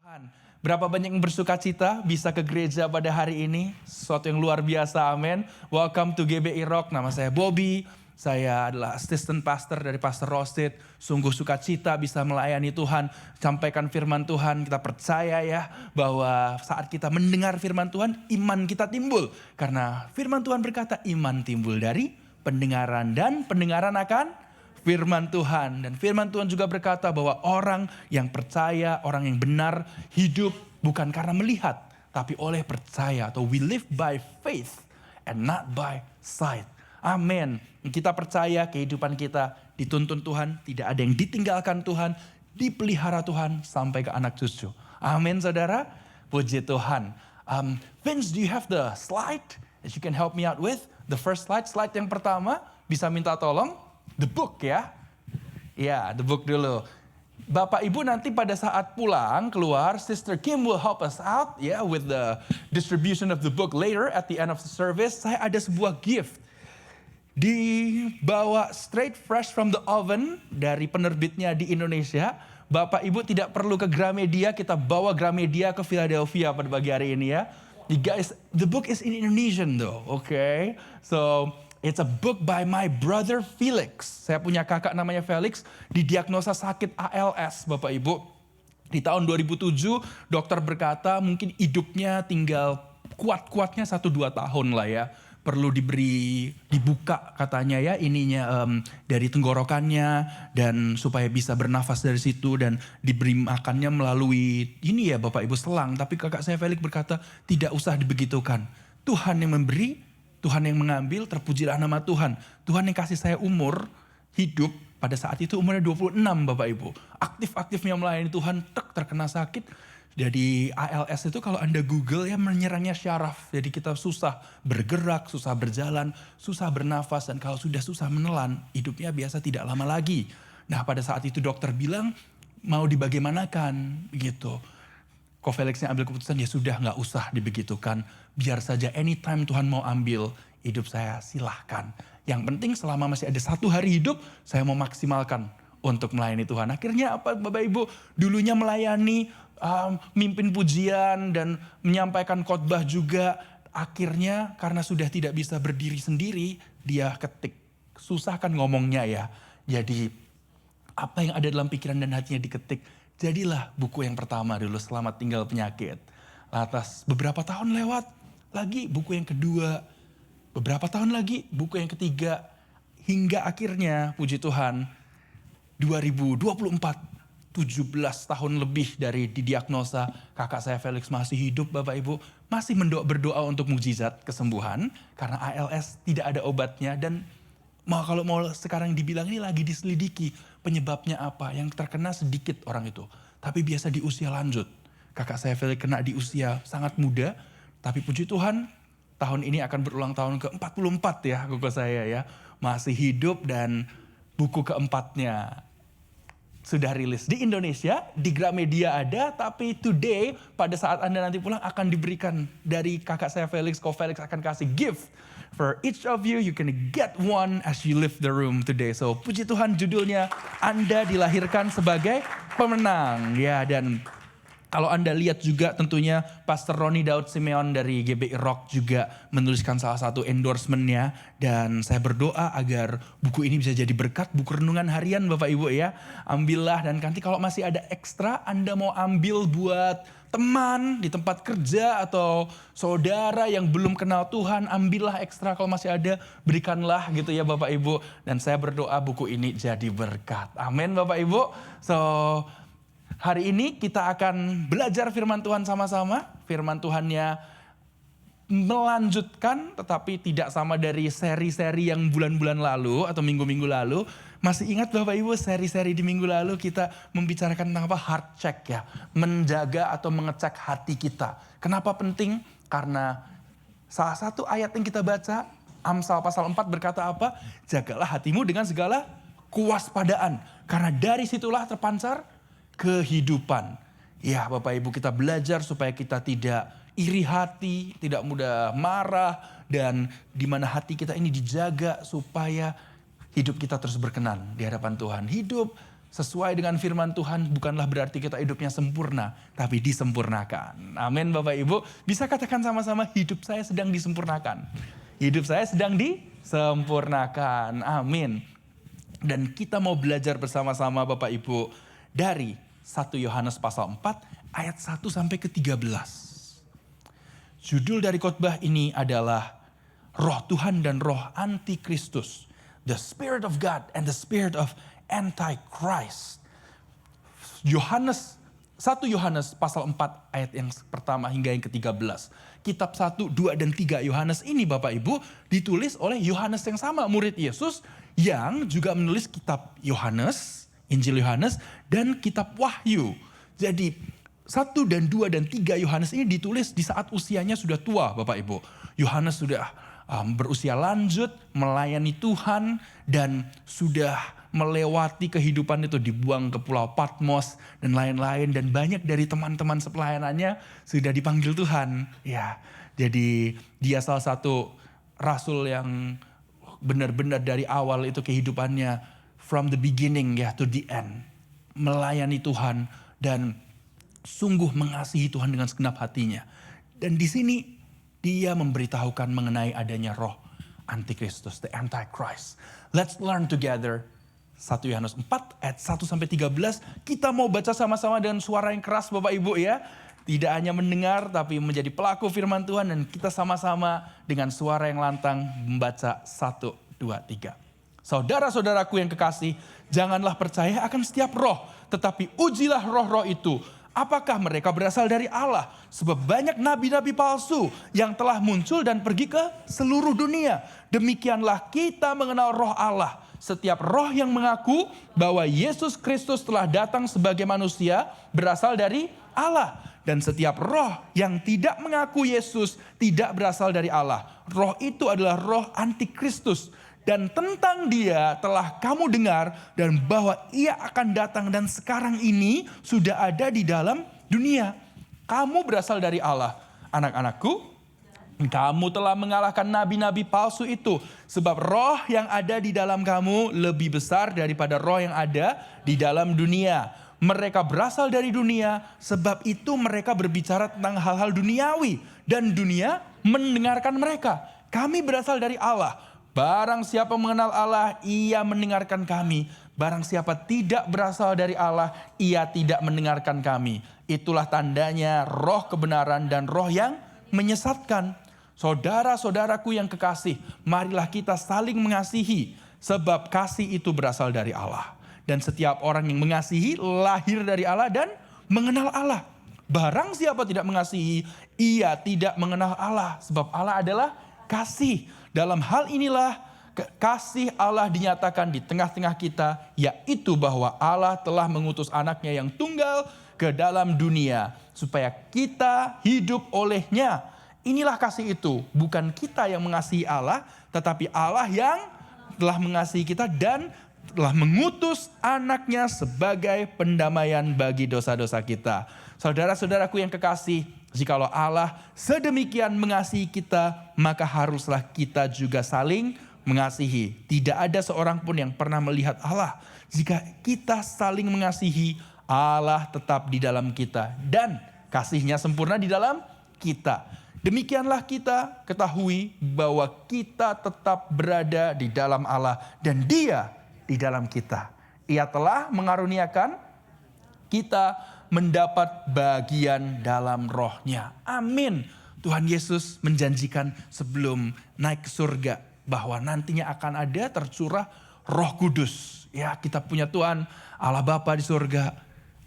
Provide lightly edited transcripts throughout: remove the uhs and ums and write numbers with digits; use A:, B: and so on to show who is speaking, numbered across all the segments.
A: Tuhan. Berapa banyak yang bersuka cita bisa ke gereja pada hari ini? Sesuatu yang luar biasa, amin. Welcome to GBI Rock, nama saya Bobby. Saya adalah assistant pastor dari Pastor Rosid. Sungguh sukacita bisa melayani Tuhan, sampaikan firman Tuhan. Kita percaya ya bahwa saat kita mendengar firman Tuhan, iman kita timbul. Karena firman Tuhan berkata iman timbul dari pendengaran dan pendengaran akan firman Tuhan. Dan firman Tuhan juga berkata bahwa orang yang percaya, orang yang benar hidup bukan karena melihat, tapi oleh percaya. Atau we live by faith and not by sight. Amin. Kita percaya kehidupan kita dituntun Tuhan, tidak ada yang ditinggalkan Tuhan, dipelihara Tuhan sampai ke anak cucu. Amin saudara. Puji Tuhan. Vince, do you have the slide that you can help me out with? The first slide yang pertama, bisa minta tolong? The book ya. Ya, the book dulu. Bapak Ibu nanti pada saat pulang keluar, Sister Kim will help us out ya with the distribution of the book later at the end of the service. Saya ada sebuah gift. Dibawa straight fresh from the oven dari penerbitnya di Indonesia. Bapak Ibu tidak perlu ke Gramedia, kita bawa Gramedia ke Philadelphia pada pagi hari ini ya. You guys, the book is in Indonesian though, okay? So it's a book by my brother Felix. Saya punya kakak namanya Felix, didiagnosa sakit ALS Bapak Ibu. Di tahun 2007 dokter berkata mungkin hidupnya tinggal kuat-kuatnya 1-2 tahun lah ya. Perlu dibuka katanya ya ininya dari tenggorokannya dan supaya bisa bernafas dari situ dan diberi makannya melalui ini ya Bapak Ibu selang. Tapi kakak saya Felix berkata tidak usah dibegitukan. Tuhan yang memberi, Tuhan yang mengambil, terpujilah nama Tuhan. Tuhan yang kasih saya umur hidup pada saat itu umurnya 26 Bapak Ibu. Aktif-aktifnya melayani Tuhan, terkena sakit. Jadi ALS itu kalau Anda Google ya menyerangnya syaraf. Jadi kita susah bergerak, susah berjalan, susah bernafas. Dan kalau sudah susah menelan, hidupnya biasa tidak lama lagi. Nah pada saat itu dokter bilang mau dibagaimanakan gitu. Ko Felixnya ambil keputusan ya sudah gak usah dibegitukan. Biar saja anytime Tuhan mau ambil hidup saya silahkan. Yang penting selama masih ada 1 hari hidup saya mau maksimalkan untuk melayani Tuhan. Akhirnya apa Bapak Ibu dulunya melayani, mimpin pujian dan menyampaikan khotbah juga. Akhirnya karena sudah tidak bisa berdiri sendiri dia ketik. Susah kan ngomongnya ya. Jadi apa yang ada dalam pikiran dan hatinya diketik. Jadilah buku yang pertama dulu Selamat Tinggal Penyakit. Lantas beberapa tahun lewat lagi buku yang kedua. Beberapa tahun lagi buku yang ketiga. Hingga akhirnya puji Tuhan 2024. 17 tahun lebih dari didiagnosa kakak saya Felix masih hidup Bapak Ibu. Masih berdoa untuk mukjizat kesembuhan. Karena ALS tidak ada obatnya dan kalau mau sekarang dibilang ini lagi diselidiki penyebabnya apa. Yang terkena sedikit orang itu. Tapi biasa di usia lanjut. Kakak saya Felix kena di usia sangat muda. Tapi puji Tuhan tahun ini akan berulang tahun ke-44 ya kakak saya ya. Masih hidup dan buku keempatnya sudah rilis di Indonesia, di Gramedia ada, tapi today pada saat Anda nanti pulang akan diberikan dari kakak saya Felix, Ko Felix akan kasih gift. For each of you, you can get one as you leave the room today. So puji Tuhan judulnya Anda dilahirkan sebagai pemenang. Ya dan kalau Anda lihat juga tentunya Pastor Roni Daud Simeon dari GBI Rock juga menuliskan salah satu endorsement-nya. Dan saya berdoa agar buku ini bisa jadi berkat, buku renungan harian Bapak Ibu ya. Ambillah dan nanti kalau masih ada ekstra Anda mau ambil buat teman di tempat kerja atau saudara yang belum kenal Tuhan. Ambillah ekstra kalau masih ada, berikanlah gitu ya Bapak Ibu. Dan saya berdoa buku ini jadi berkat. Amin Bapak Ibu. So hari ini kita akan belajar firman Tuhan sama-sama. Firman Tuhannya melanjutkan tetapi tidak sama dari seri-seri yang bulan-bulan lalu atau minggu-minggu lalu. Masih ingat Bapak Ibu seri-seri di minggu lalu kita membicarakan tentang apa? Heart check ya. Menjaga atau mengecek hati kita. Kenapa penting? Karena salah satu ayat yang kita baca Amsal pasal 4 berkata apa? Jagalah hatimu dengan segala kewaspadaan. Karena dari situlah terpancar kehidupan. Ya Bapak Ibu kita belajar supaya kita tidak iri hati, tidak mudah marah. Dan di mana hati kita ini dijaga supaya hidup kita terus berkenan di hadapan Tuhan. Hidup sesuai dengan firman Tuhan bukanlah berarti kita hidupnya sempurna, tapi disempurnakan. Amin Bapak Ibu. Bisa katakan sama-sama, hidup saya sedang disempurnakan. Hidup saya sedang disempurnakan. Amin. Dan kita mau belajar bersama-sama Bapak Ibu dari 1 Yohanes pasal 4 ayat 1 sampai ke 13. Judul dari khotbah ini adalah Roh Tuhan dan Roh Antikristus. The Spirit of God and the Spirit of Antichrist. 1 Yohanes pasal 4 ayat yang pertama hingga yang ke-13. Kitab 1, 2, dan 3 Yohanes ini Bapak Ibu ditulis oleh Yohanes yang sama, murid Yesus yang juga menulis kitab Yohanes, Injil Yohanes, dan kitab Wahyu. Jadi 1 dan 2 dan 3 Yohanes ini ditulis di saat usianya sudah tua Bapak Ibu. Yohanes sudah berusia lanjut, melayani Tuhan, dan sudah melewati kehidupan itu, dibuang ke Pulau Patmos dan lain-lain, dan banyak dari teman-teman sepelayanannya sudah dipanggil Tuhan. Ya, jadi dia salah satu rasul yang benar-benar dari awal itu kehidupannya from the beginning ya to the end, melayani Tuhan dan sungguh mengasihi Tuhan dengan segenap hatinya. Dan di sini dia memberitahukan mengenai adanya roh Antikristus, the Antichrist. Let's learn together. 1 Yohanes 4 ayat 1 sampai 13. Kita mau baca sama-sama dengan suara yang keras Bapak Ibu ya. Tidak hanya mendengar tapi menjadi pelaku firman Tuhan, dan kita sama-sama dengan suara yang lantang membaca 1, 2, 3. Saudara-saudaraku yang kekasih, janganlah percaya akan setiap roh, tetapi ujilah roh-roh itu. Apakah mereka berasal dari Allah? Sebab banyak nabi-nabi palsu yang telah muncul dan pergi ke seluruh dunia. Demikianlah kita mengenal roh Allah. Setiap roh yang mengaku bahwa Yesus Kristus telah datang sebagai manusia berasal dari Allah. Dan setiap roh yang tidak mengaku Yesus tidak berasal dari Allah. Roh itu adalah roh Antikristus. Dan tentang dia telah kamu dengar dan bahwa ia akan datang dan sekarang ini sudah ada di dalam dunia. Kamu berasal dari Allah. Anak-anakku, kamu telah mengalahkan nabi-nabi palsu itu. Sebab roh yang ada di dalam kamu lebih besar daripada roh yang ada di dalam dunia. Mereka berasal dari dunia, sebab itu mereka berbicara tentang hal-hal duniawi. Dan dunia mendengarkan mereka. Kami berasal dari Allah. Barang siapa mengenal Allah, ia mendengarkan kami. Barang siapa tidak berasal dari Allah, ia tidak mendengarkan kami. Itulah tandanya roh kebenaran dan roh yang menyesatkan. Saudara-saudaraku yang kekasih, marilah kita saling mengasihi. Sebab kasih itu berasal dari Allah. Dan setiap orang yang mengasihi lahir dari Allah dan mengenal Allah. Barang siapa tidak mengasihi, ia tidak mengenal Allah. Sebab Allah adalah kasih. Dalam hal inilah kasih Allah dinyatakan di tengah-tengah kita, yaitu bahwa Allah telah mengutus anaknya yang tunggal ke dalam dunia, supaya kita hidup olehnya. Inilah kasih itu, bukan kita yang mengasihi Allah, tetapi Allah yang telah mengasihi kita dan telah mengutus anaknya sebagai pendamaian bagi dosa-dosa kita. Saudara-saudaraku yang kekasih, jikalau Allah sedemikian mengasihi kita, maka haruslah kita juga saling mengasihi. Tidak ada seorang pun yang pernah melihat Allah. Jika kita saling mengasihi, Allah tetap di dalam kita dan kasih-Nya sempurna di dalam kita. Demikianlah kita ketahui bahwa kita tetap berada di dalam Allah dan Dia di dalam kita. Ia telah mengaruniakan kita mendapat bagian dalam roh-Nya. Amin. Tuhan Yesus menjanjikan sebelum naik ke surga bahwa nantinya akan ada tercurah Roh Kudus. Ya, kita punya Tuhan Allah Bapa di surga,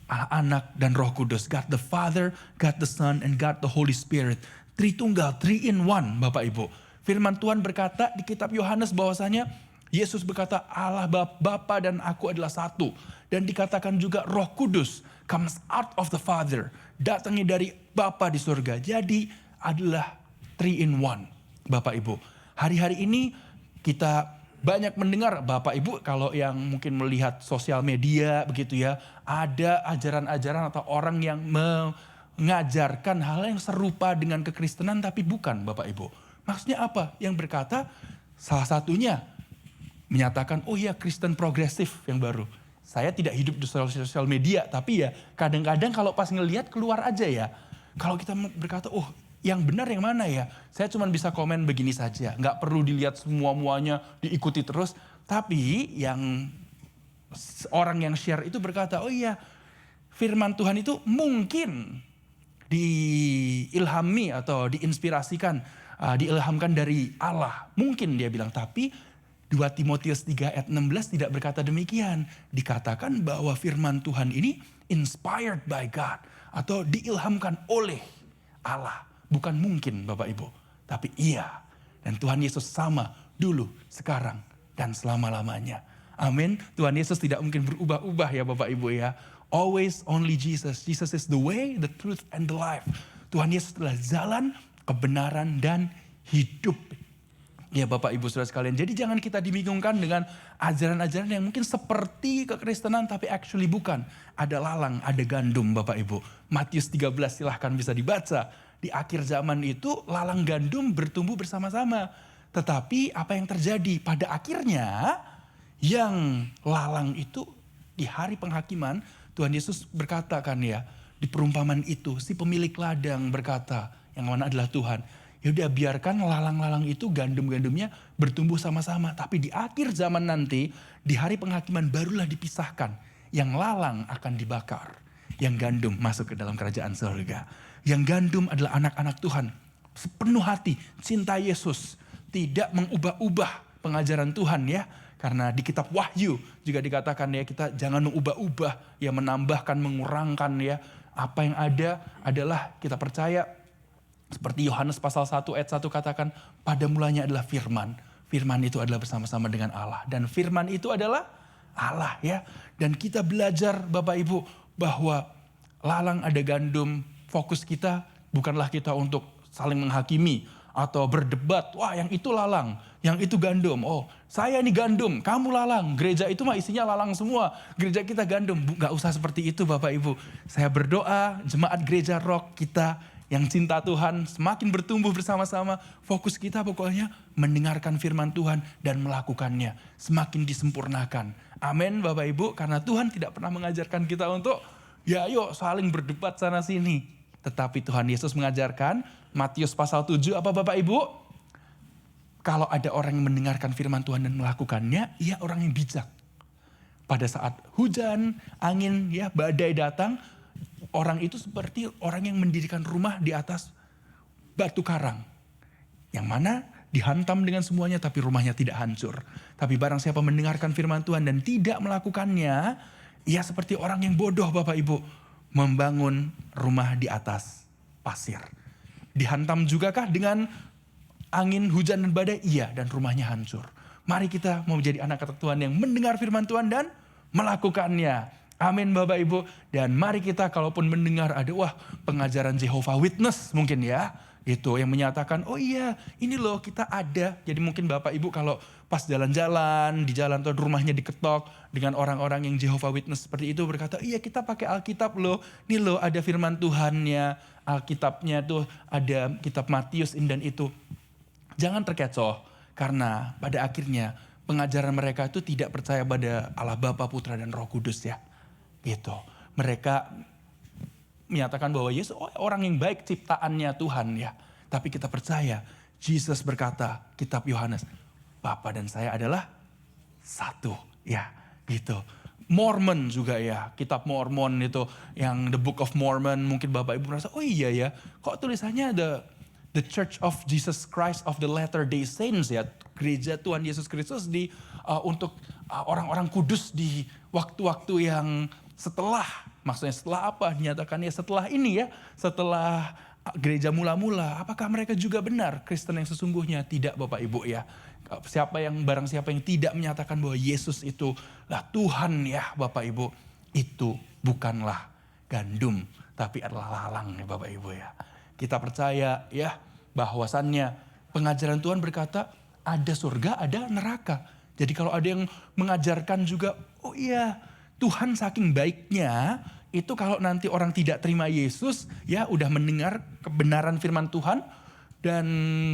A: Allah Anak dan Roh Kudus. God the Father, God the Son, and God the Holy Spirit. Tritunggal, 3 in 1 Bapak Ibu. Firman Tuhan berkata di kitab Yohanes bahwasanya Yesus berkata Allah Bapa dan aku adalah satu. Dan dikatakan juga Roh Kudus comes out of the Father. Datangnya dari Bapa di surga. Jadi adalah 3 in 1 Bapak Ibu. Hari-hari ini kita banyak mendengar Bapak Ibu kalau yang mungkin melihat sosial media begitu ya. Ada ajaran-ajaran atau orang yang mengajarkan hal yang serupa dengan kekristenan tapi bukan Bapak Ibu. Maksudnya apa? Yang berkata salah satunya menyatakan oh iya Kristen progresif yang baru. Saya tidak hidup di sosial media, tapi ya kadang-kadang kalau pas ngelihat keluar aja ya. Kalau kita berkata, oh yang benar yang mana ya? Saya cuma bisa komen begini saja, nggak perlu dilihat semua-muanya, diikuti terus. Tapi yang orang yang share itu berkata, oh iya firman Tuhan itu mungkin diilhami atau diinspirasikan, diilhamkan dari Allah. Mungkin dia bilang, tapi 2 Timotius 3 ayat 16 tidak berkata demikian. Dikatakan bahwa firman Tuhan ini inspired by God. Atau diilhamkan oleh Allah. Bukan mungkin Bapak Ibu. Tapi iya. Dan Tuhan Yesus sama dulu, sekarang, dan selama-lamanya. Amin. Tuhan Yesus tidak mungkin berubah-ubah ya Bapak Ibu ya. Always only Jesus. Jesus is the way, the truth, and the life. Tuhan Yesus adalah jalan, kebenaran, dan hidup. Ya Bapak Ibu Saudara sekalian, jadi jangan kita dibingungkan dengan ajaran-ajaran yang mungkin seperti kekristenan tapi actually bukan. Ada lalang, ada gandum Bapak Ibu. Matius 13 silahkan bisa dibaca. Di akhir zaman itu lalang gandum bertumbuh bersama-sama. Tetapi apa yang terjadi? Pada akhirnya yang lalang itu di hari penghakiman Tuhan Yesus berkata kan ya. Di perumpamaan itu si pemilik ladang berkata yang mana adalah Tuhan. Ya udah biarkan lalang-lalang itu gandum-gandumnya bertumbuh sama-sama. Tapi di akhir zaman nanti, di hari penghakiman barulah dipisahkan. Yang lalang akan dibakar. Yang gandum masuk ke dalam kerajaan surga. Yang gandum adalah anak-anak Tuhan. Sepenuh hati cinta Yesus. Tidak mengubah-ubah pengajaran Tuhan ya. Karena di kitab Wahyu juga dikatakan ya kita jangan mengubah-ubah. Ya menambahkan, mengurangkan ya. Apa yang ada adalah kita percaya. Seperti Yohanes pasal 1 ayat 1 katakan, pada mulanya adalah firman. Firman itu adalah bersama-sama dengan Allah. Dan firman itu adalah Allah ya. Dan kita belajar Bapak Ibu bahwa lalang ada gandum. Fokus kita bukanlah kita untuk saling menghakimi atau berdebat. Wah yang itu lalang, yang itu gandum. Oh saya ini gandum, kamu lalang. Gereja itu mah isinya lalang semua. Gereja kita gandum. Gak usah seperti itu Bapak Ibu. Saya berdoa jemaat gereja rock kita yang cinta Tuhan semakin bertumbuh bersama-sama. Fokus kita pokoknya mendengarkan firman Tuhan dan melakukannya. Semakin disempurnakan. Amin Bapak Ibu. Karena Tuhan tidak pernah mengajarkan kita untuk ya yuk saling berdebat sana sini. Tetapi Tuhan Yesus mengajarkan Matius pasal 7 apa Bapak Ibu? Kalau ada orang yang mendengarkan firman Tuhan dan melakukannya, ia orang yang bijak. Pada saat hujan, angin, ya badai datang, orang itu seperti orang yang mendirikan rumah di atas batu karang. Yang mana dihantam dengan semuanya tapi rumahnya tidak hancur. Tapi barang siapa mendengarkan firman Tuhan dan tidak melakukannya, ia seperti orang yang bodoh Bapak Ibu. Membangun rumah di atas pasir. Dihantam jugakah dengan angin, hujan, dan badai? Iya, dan rumahnya hancur. Mari kita mau menjadi anak-anak Tuhan yang mendengar firman Tuhan dan melakukannya. Amin Bapak Ibu. Dan mari kita kalaupun mendengar ada pengajaran Jehovah Witness mungkin ya. Itu yang menyatakan oh iya ini loh kita ada. Jadi mungkin Bapak Ibu kalau pas jalan-jalan di jalan atau rumahnya diketok dengan orang-orang yang Jehovah Witness seperti itu berkata iya kita pakai Alkitab loh. Ini loh ada firman Tuhannya. Alkitabnya tuh ada kitab Matius ini dan itu. Jangan terkecoh karena pada akhirnya pengajaran mereka itu tidak percaya pada Allah Bapa, Putra dan Roh Kudus ya. Gitu. Mereka menyatakan bahwa Yesus orang yang baik ciptaannya Tuhan ya. Tapi kita percaya Yesus berkata kitab Yohanes, Bapa dan saya adalah satu ya gitu. Mormon juga ya, kitab Mormon itu yang The Book of Mormon mungkin Bapak Ibu merasa oh iya ya kok tulisannya The Church of Jesus Christ of the Latter-day Saints ya. Gereja Tuhan Yesus Kristus untuk orang-orang kudus di waktu-waktu yang setelah, maksudnya setelah apa? Dinyatakannya setelah ini ya, setelah gereja mula-mula. Apakah mereka juga benar Kristen yang sesungguhnya? Tidak Bapak Ibu ya. Barang siapa yang tidak menyatakan bahwa Yesus itu lah Tuhan ya Bapak Ibu. Itu bukanlah gandum, tapi adalah lalang ya Bapak Ibu ya. Kita percaya ya bahwasannya pengajaran Tuhan berkata ada surga, ada neraka. Jadi kalau ada yang mengajarkan juga, oh iya Tuhan saking baiknya itu kalau nanti orang tidak terima Yesus ya udah mendengar kebenaran firman Tuhan dan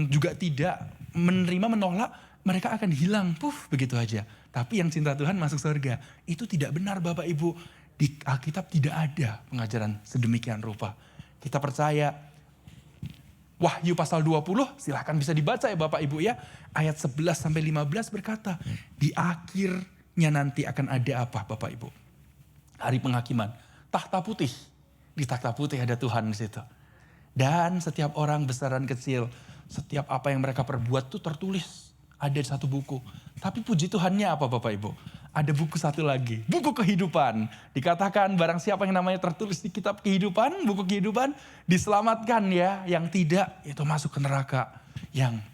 A: juga tidak menerima menolak mereka akan hilang begitu aja. Tapi yang cinta Tuhan masuk surga. Itu tidak benar Bapak Ibu. Di Alkitab tidak ada pengajaran sedemikian rupa. Kita percaya Wahyu pasal 20, silahkan bisa dibaca ya Bapak Ibu ya. Ayat 11-15 berkata, di akhirnya nanti akan ada apa Bapak Ibu? Hari penghakiman, takhta putih. Di takhta putih ada Tuhan di situ. Dan setiap orang besar dan kecil, setiap apa yang mereka perbuat itu tertulis. Ada di satu buku. Tapi puji Tuhannya apa Bapak Ibu? Ada buku satu lagi, buku kehidupan. Dikatakan barang siapa yang namanya tertulis di kitab kehidupan, buku kehidupan, diselamatkan ya. Yang tidak, itu masuk ke neraka. Yang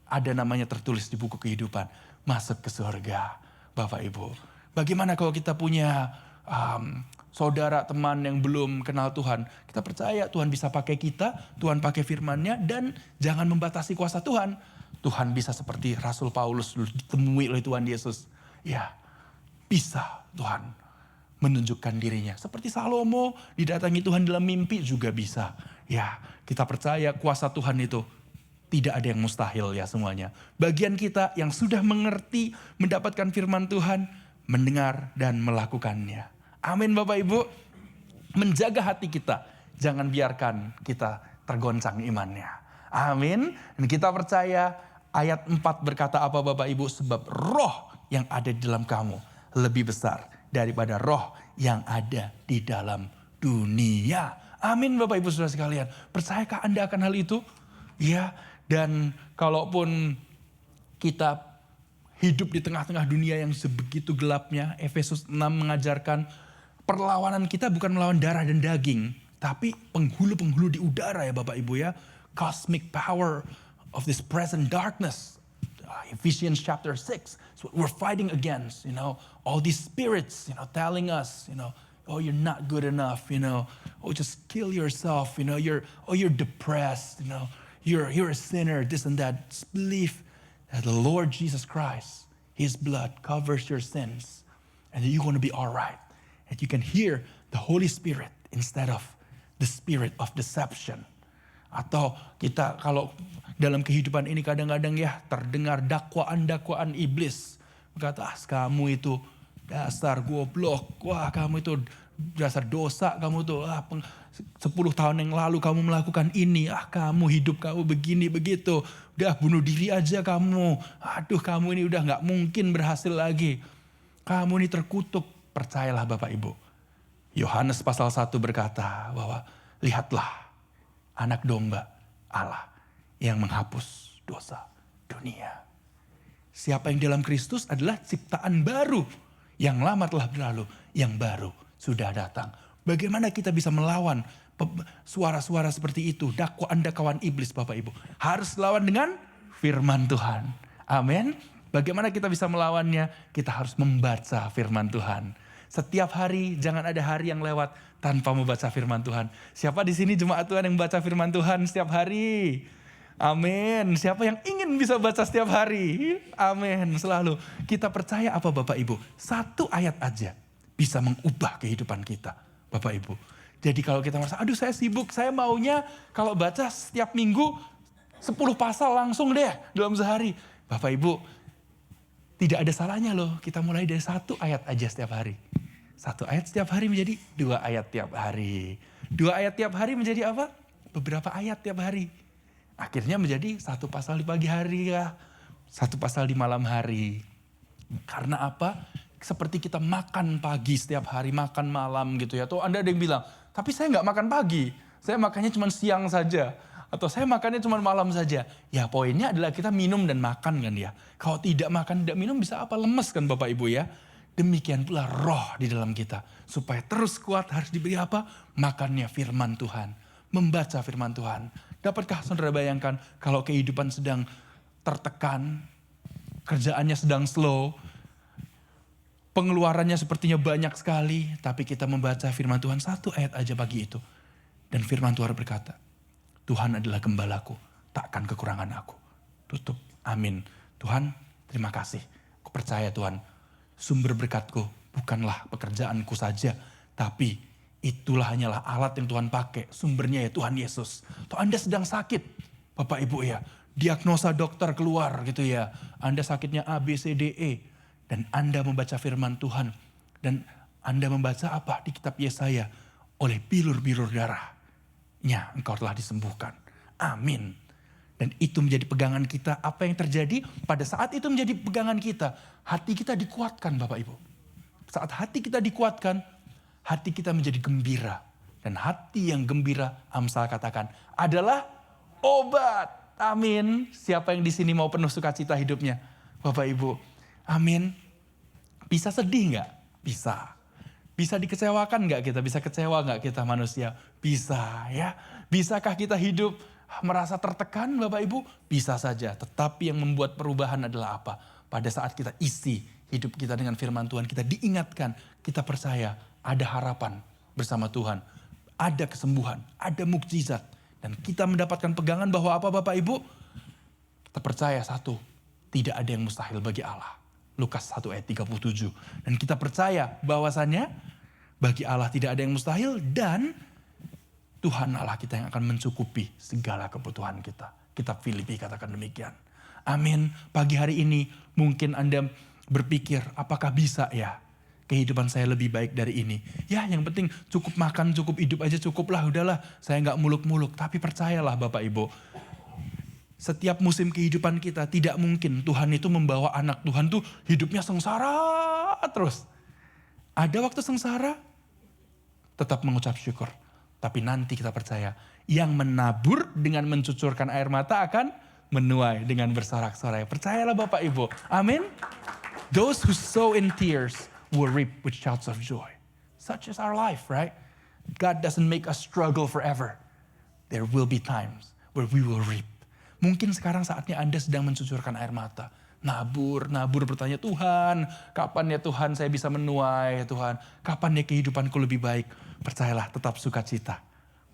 A: ada namanya tertulis di buku kehidupan, masuk ke surga. Bapak Ibu, bagaimana kalau kita punya saudara, teman yang belum kenal Tuhan. Kita percaya Tuhan bisa pakai kita, Tuhan pakai firman-Nya, dan jangan membatasi kuasa Tuhan. Tuhan bisa seperti Rasul Paulus dulu ditemui oleh Tuhan Yesus. Ya, bisa Tuhan menunjukkan dirinya. Seperti Salomo didatangi Tuhan dalam mimpi juga bisa. Ya, kita percaya kuasa Tuhan itu tidak ada yang mustahil ya semuanya. Bagian kita yang sudah mengerti, mendapatkan firman Tuhan, mendengar dan melakukannya. Amin Bapak Ibu. Menjaga hati kita, jangan biarkan kita tergoncang imannya. Amin. Dan kita percaya ayat 4 berkata apa Bapak Ibu? Sebab roh yang ada di dalam kamu lebih besar daripada roh yang ada di dalam dunia. Amin Bapak Ibu Saudara sekalian. Percayakah Anda akan hal itu? Ya, dan kalaupun kita hidup di tengah-tengah dunia yang sebegitu gelapnya, Efesus 6 mengajarkan perlawanan kita bukan melawan darah dan daging, tapi penghulu-penghulu di udara ya Bapak Ibu ya. Cosmic power of this present darkness. Ephesians chapter 6. So we're fighting against, all these spirits, telling us, oh, you're not good enough, oh, just kill yourself, you're depressed, you're a sinner, this and that. Just believe that the Lord Jesus Christ, His blood covers your sins, and that you're going to be all right. That you can hear the Holy Spirit instead of the spirit of deception. Atau kita kalau dalam kehidupan ini kadang-kadang ya terdengar dakwaan-dakwaan iblis. Berkata, kamu itu dasar goblok, wah kamu itu dasar dosa, kamu tuh 10 tahun yang lalu kamu melakukan ini, kamu hidup kamu begini begitu, udah bunuh diri aja kamu, aduh kamu ini udah gak mungkin berhasil lagi, kamu ini terkutuk. Percayalah Bapak Ibu, Yohanes pasal 1 berkata bahwa lihatlah anak domba Allah yang menghapus dosa dunia. Siapa yang dalam Kristus adalah ciptaan baru. Yang lama telah berlalu, yang baru sudah datang. Bagaimana kita bisa melawan suara-suara seperti itu, dakwaan-dakwaan iblis Bapak Ibu? Harus lawan dengan firman Tuhan. Amin. Bagaimana kita bisa melawannya? Kita harus membaca firman Tuhan. Setiap hari, jangan ada hari yang lewat tanpa membaca firman Tuhan. Siapa di sini jemaat Tuhan yang baca firman Tuhan setiap hari? Amin. Siapa yang ingin bisa baca setiap hari? Amin. Selalu. Kita percaya apa Bapak Ibu? Satu ayat aja bisa mengubah kehidupan kita. Bapak Ibu. Jadi kalau kita merasa, aduh saya sibuk, saya maunya kalau baca setiap minggu 10 pasal langsung deh dalam sehari. Bapak Ibu, tidak ada salahnya loh kita mulai dari 1 ayat aja setiap hari. 1 ayat setiap hari menjadi 2 ayat tiap hari. 2 ayat tiap hari menjadi apa? Beberapa ayat tiap hari. Akhirnya menjadi 1 pasal di pagi hari ya. 1 pasal di malam hari. Karena apa? Seperti kita makan pagi setiap hari, makan malam gitu ya. Atau Anda ada yang bilang, tapi saya gak makan pagi. Saya makannya cuma siang saja. Atau saya makannya cuma malam saja. Ya poinnya adalah kita minum dan makan kan ya. Kalau tidak makan, tidak minum bisa apa? Lemes kan Bapak Ibu ya. Demikian pula roh di dalam kita. Supaya terus kuat harus diberi apa? Makannya firman Tuhan. Membaca firman Tuhan. Dapatkah saudara bayangkan kalau kehidupan sedang tertekan. Kerjaannya sedang slow. Pengeluarannya sepertinya banyak sekali. Tapi kita membaca firman Tuhan 1 ayat aja pagi itu. Dan firman Tuhan berkata, Tuhan adalah gembalaku, takkan kekurangan aku. Tutup, amin. Tuhan, terima kasih. Aku percaya Tuhan, sumber berkatku bukanlah pekerjaanku saja. Tapi itulah hanyalah alat yang Tuhan pakai. Sumbernya ya Tuhan Yesus. Atau Anda sedang sakit, Bapak Ibu ya. Diagnosa dokter keluar gitu ya. Anda sakitnya A, B, C, D, E. Dan Anda membaca firman Tuhan. Dan Anda membaca apa di kitab Yesaya. Oleh bilur-bilur darahnya engkau telah disembuhkan. Amin. Dan itu menjadi pegangan kita. Apa yang terjadi pada saat itu menjadi pegangan kita. Hati kita dikuatkan Bapak Ibu. Saat hati kita dikuatkan, hati kita menjadi gembira. Dan hati yang gembira, Amsal katakan, adalah obat. Amin. Siapa yang di sini mau penuh sukacita hidupnya? Bapak Ibu. Amin. Bisa sedih nggak? Bisa. Bisa dikecewakan nggak kita? Bisa kecewa nggak kita manusia? Bisa ya. Bisakah kita hidup merasa tertekan Bapak Ibu? Bisa saja. Tetapi yang membuat perubahan adalah apa? Pada saat kita isi hidup kita dengan firman Tuhan, kita diingatkan, kita percaya ada harapan bersama Tuhan. Ada kesembuhan, ada mukjizat. Dan kita mendapatkan pegangan bahwa apa Bapak Ibu? Kita percaya satu, tidak ada yang mustahil bagi Allah. Lukas 1 ayat 37. Dan kita percaya bahwasannya bagi Allah tidak ada yang mustahil dan Tuhan Allah kita yang akan mencukupi segala kebutuhan kita. Kitab Filipi katakan demikian. Amin. Pagi hari ini mungkin Anda berpikir apakah bisa ya kehidupan saya lebih baik dari ini. Ya yang penting cukup makan, cukup hidup aja cukuplah. Udahlah saya gak muluk-muluk. Tapi percayalah Bapak Ibu. Setiap musim kehidupan kita tidak mungkin Tuhan itu membawa anak Tuhan tuh hidupnya sengsara terus. Ada waktu sengsara, tetap mengucap syukur. Tapi nanti kita percaya yang menabur dengan mencucurkan air mata akan menuai dengan bersorak-sorai. Percayalah Bapak Ibu. Amin. Those who sow in tears will reap with shouts of joy. Such is our life, right? God doesn't make us struggle forever. There will be times where we will reap. Mungkin sekarang saatnya Anda sedang mencucurkan air mata. Nabur bertanya, Tuhan, kapan ya Tuhan saya bisa menuai, Tuhan, kapan ya kehidupanku lebih baik. Percayalah, tetap sukacita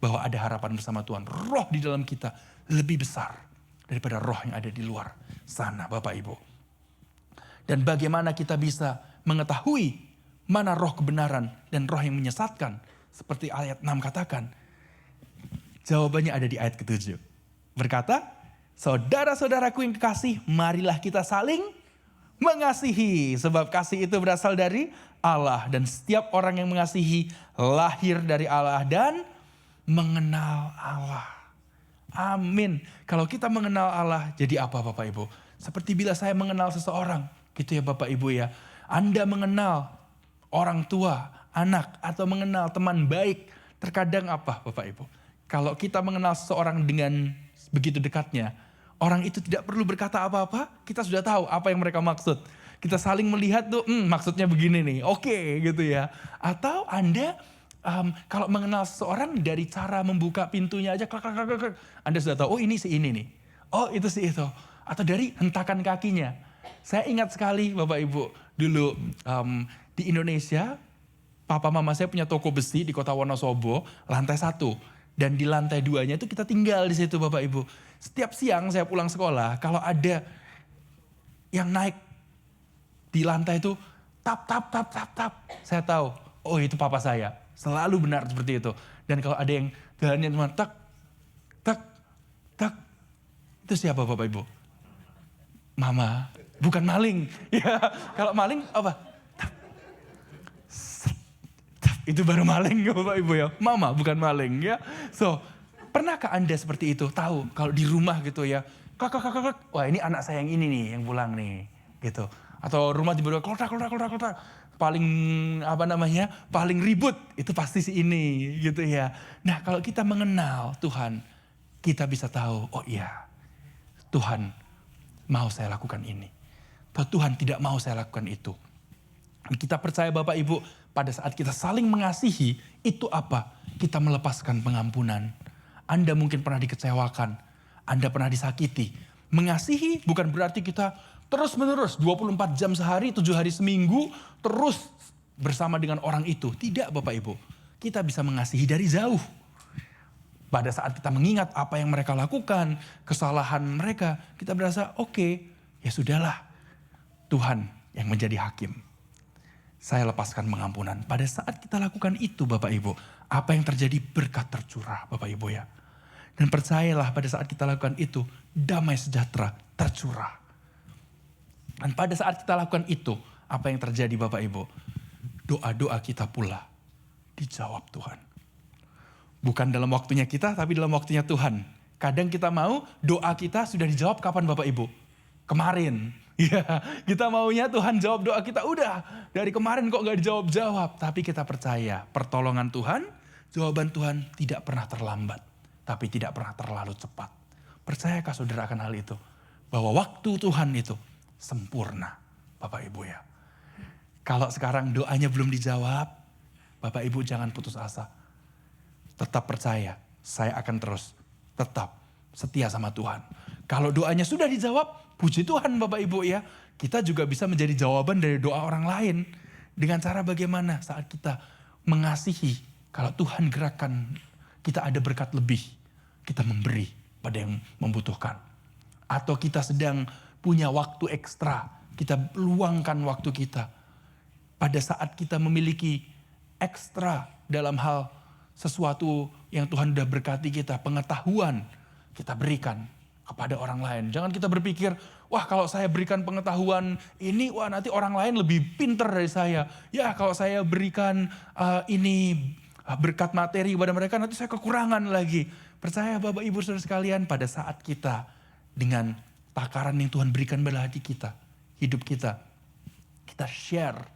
A: bahwa ada harapan bersama Tuhan. Roh di dalam kita lebih besar daripada roh yang ada di luar sana, Bapak Ibu. Dan bagaimana kita bisa mengetahui mana roh kebenaran dan roh yang menyesatkan. Seperti ayat 6 katakan. Jawabannya ada di ayat ke-7. Berkata, saudara-saudaraku yang kekasih, marilah kita saling mengasihi. Sebab kasih itu berasal dari Allah. Dan setiap orang yang mengasihi lahir dari Allah dan mengenal Allah. Amin. Kalau kita mengenal Allah, jadi apa Bapak Ibu? Seperti bila saya mengenal seseorang. Gitu ya Bapak Ibu ya. Anda mengenal orang tua, anak, atau mengenal teman baik. Terkadang apa Bapak Ibu? Kalau kita mengenal seseorang dengan begitu dekatnya, orang itu tidak perlu berkata apa-apa, kita sudah tahu apa yang mereka maksud. Kita saling melihat tuh, maksudnya begini nih, oke gitu ya. Atau Anda kalau mengenal seseorang dari cara membuka pintunya aja, Anda sudah tahu, oh ini si ini nih, oh itu si itu. Atau dari hentakan kakinya. Saya ingat sekali Bapak Ibu, dulu di Indonesia, papa mama saya punya toko besi di kota Wonosobo, lantai 1. Dan di lantai 2-nya itu kita tinggal di situ Bapak Ibu. Setiap siang saya pulang sekolah, kalau ada yang naik di lantai itu, tap. Saya tahu, oh itu papa saya. Selalu benar seperti itu. Dan kalau ada yang jalannya cuma tak. Itu siapa Bapak Ibu? Mama, bukan maling. Ya, kalau maling apa? Itu baru maling Bapak Ibu ya. Mama bukan maling ya. So, pernahkah Anda seperti itu? Tahu kalau di rumah gitu ya. Kak. Wah ini anak saya yang ini nih yang pulang nih. Gitu. Atau rumah tiba-tiba klotak. Paling paling ribut. Itu pasti si ini gitu ya. Nah kalau kita mengenal Tuhan. Kita bisa tahu, oh iya. Tuhan mau saya lakukan ini. Atau Tuhan tidak mau saya lakukan itu. Kita percaya Bapak Ibu, pada saat kita saling mengasihi, itu apa? Kita melepaskan pengampunan. Anda mungkin pernah dikecewakan, Anda pernah disakiti. Mengasihi bukan berarti kita terus-menerus 24 jam sehari, 7 hari seminggu, terus bersama dengan orang itu. Tidak Bapak Ibu, kita bisa mengasihi dari jauh. Pada saat kita mengingat apa yang mereka lakukan, kesalahan mereka, kita berasa oke, ya sudahlah. Tuhan yang menjadi hakim. Saya lepaskan pengampunan. Pada saat kita lakukan itu Bapak Ibu, apa yang terjadi? Berkat tercurah Bapak Ibu ya. Dan percayalah pada saat kita lakukan itu, damai sejahtera tercurah. Dan pada saat kita lakukan itu, Apa yang terjadi Bapak Ibu? Doa-doa kita pula dijawab Tuhan. Bukan dalam waktunya kita, tapi dalam waktunya Tuhan. Kadang kita mau doa kita sudah dijawab kapan Bapak Ibu? Kemarin. Ya, kita maunya Tuhan jawab doa kita. Udah, dari kemarin kok gak dijawab-jawab. Tapi kita percaya pertolongan Tuhan, jawaban Tuhan tidak pernah terlambat. Tapi tidak pernah terlalu cepat. Percayakah saudara akan hal itu? Bahwa waktu Tuhan itu sempurna. Bapak Ibu ya. Kalau sekarang doanya belum dijawab, Bapak Ibu jangan putus asa. Tetap percaya, saya akan terus tetap setia sama Tuhan. Kalau doanya sudah dijawab, puji Tuhan Bapak Ibu ya. Kita juga bisa menjadi jawaban dari doa orang lain. Dengan cara bagaimana saat kita mengasihi. Kalau Tuhan gerakan, kita ada berkat lebih. Kita memberi pada yang membutuhkan. Atau kita sedang punya waktu ekstra. Kita luangkan waktu kita. Pada saat kita memiliki ekstra dalam hal sesuatu yang Tuhan sudah berkati kita, pengetahuan kita berikan kepada orang lain. Jangan kita berpikir, wah kalau saya berikan pengetahuan ini, wah nanti orang lain lebih pintar dari saya. Ya kalau saya berikan ini berkat materi kepada mereka, nanti saya kekurangan lagi. Percaya Bapak Ibu Saudara sekalian, pada saat kita dengan takaran yang Tuhan berikan pada hati kita, hidup kita share.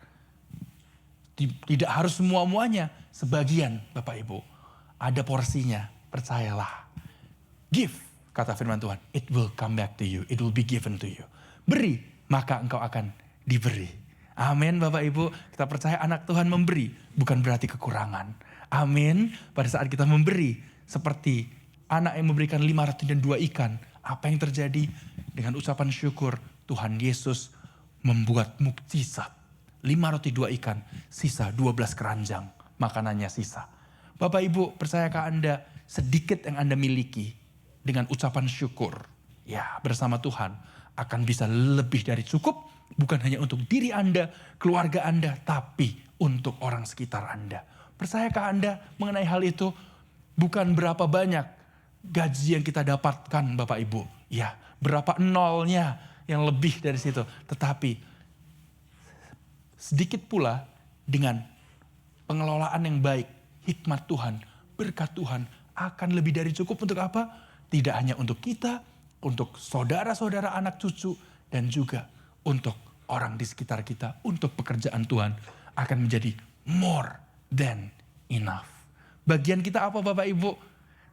A: Tidak harus semua-muanya, sebagian Bapak Ibu. Ada porsinya, percayalah. Give, kata firman Tuhan. It will come back to you, it will be given to you. Beri, maka engkau akan diberi. Amin Bapak Ibu, kita percaya anak Tuhan memberi, bukan berarti kekurangan. Amin, pada saat kita memberi, seperti anak yang memberikan 5 roti dan 2 ikan. Apa yang terjadi? Dengan ucapan syukur, Tuhan Yesus membuat mukjizat. 5 roti 2 ikan, sisa 12 keranjang, makanannya sisa. Bapak Ibu, percayakah Anda sedikit yang Anda miliki dengan ucapan syukur, ya bersama Tuhan akan bisa lebih dari cukup, bukan hanya untuk diri Anda, keluarga Anda, tapi untuk orang sekitar Anda. Percayakah Anda mengenai hal itu? Bukan berapa banyak gaji yang kita dapatkan Bapak Ibu, ya berapa nolnya yang lebih dari situ, tetapi sedikit pula dengan pengelolaan yang baik, hikmat Tuhan, berkat Tuhan akan lebih dari cukup untuk apa? Tidak hanya untuk kita, untuk saudara-saudara anak cucu, dan juga untuk orang di sekitar kita, untuk pekerjaan Tuhan akan menjadi more than enough. Bagian kita apa Bapak Ibu?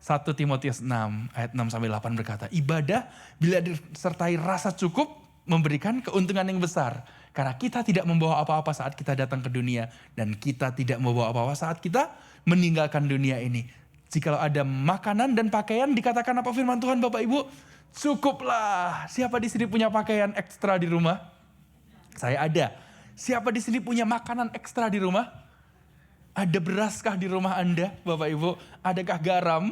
A: 1 Timotius 6 ayat 6-8 berkata, ibadah bila disertai rasa cukup memberikan keuntungan yang besar. Karena kita tidak membawa apa-apa saat kita datang ke dunia. Dan kita tidak membawa apa-apa saat kita meninggalkan dunia ini. Jikalau ada makanan dan pakaian, dikatakan apa firman Tuhan Bapak Ibu? Cukuplah. Siapa di sini punya pakaian ekstra di rumah? Saya ada. Siapa di sini punya makanan ekstra di rumah? Ada beraskah di rumah Anda Bapak Ibu? Adakah garam?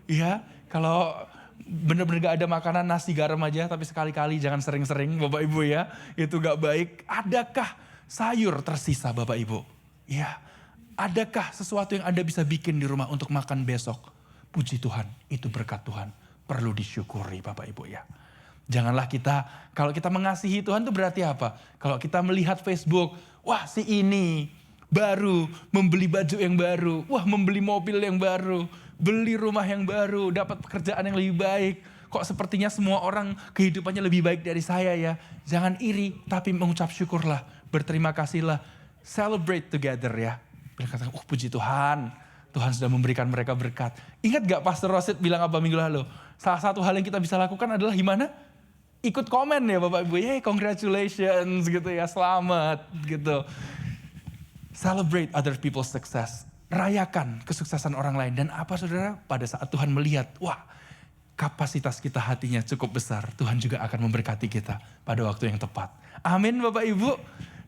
A: Ya, kalau benar-benar gak ada makanan, nasi garam aja, tapi sekali-kali jangan sering-sering Bapak Ibu ya. Itu gak baik. Adakah sayur tersisa Bapak Ibu? Ya, adakah sesuatu yang Anda bisa bikin di rumah untuk makan besok? Puji Tuhan, itu berkat Tuhan. Perlu disyukuri Bapak Ibu ya. Janganlah kita, kalau kita mengasihi Tuhan itu berarti apa? Kalau kita melihat Facebook, wah si ini baru, membeli baju yang baru, wah membeli mobil yang baru, beli rumah yang baru, dapat pekerjaan yang lebih baik. Kok sepertinya semua orang kehidupannya lebih baik dari saya ya. Jangan iri, tapi mengucap syukurlah, berterima kasihlah, celebrate together ya. Berkata, puji Tuhan, Tuhan sudah memberikan mereka berkat. Ingat gak Pastor Rosid bilang apa minggu lalu? Salah satu hal yang kita bisa lakukan adalah gimana? Ikut komen ya Bapak Ibu, hey congratulations gitu ya, selamat gitu. Celebrate other people's success. Rayakan kesuksesan orang lain. Dan apa saudara? Pada saat Tuhan melihat, wah kapasitas kita hatinya cukup besar. Tuhan juga akan memberkati kita pada waktu yang tepat. Amin Bapak Ibu.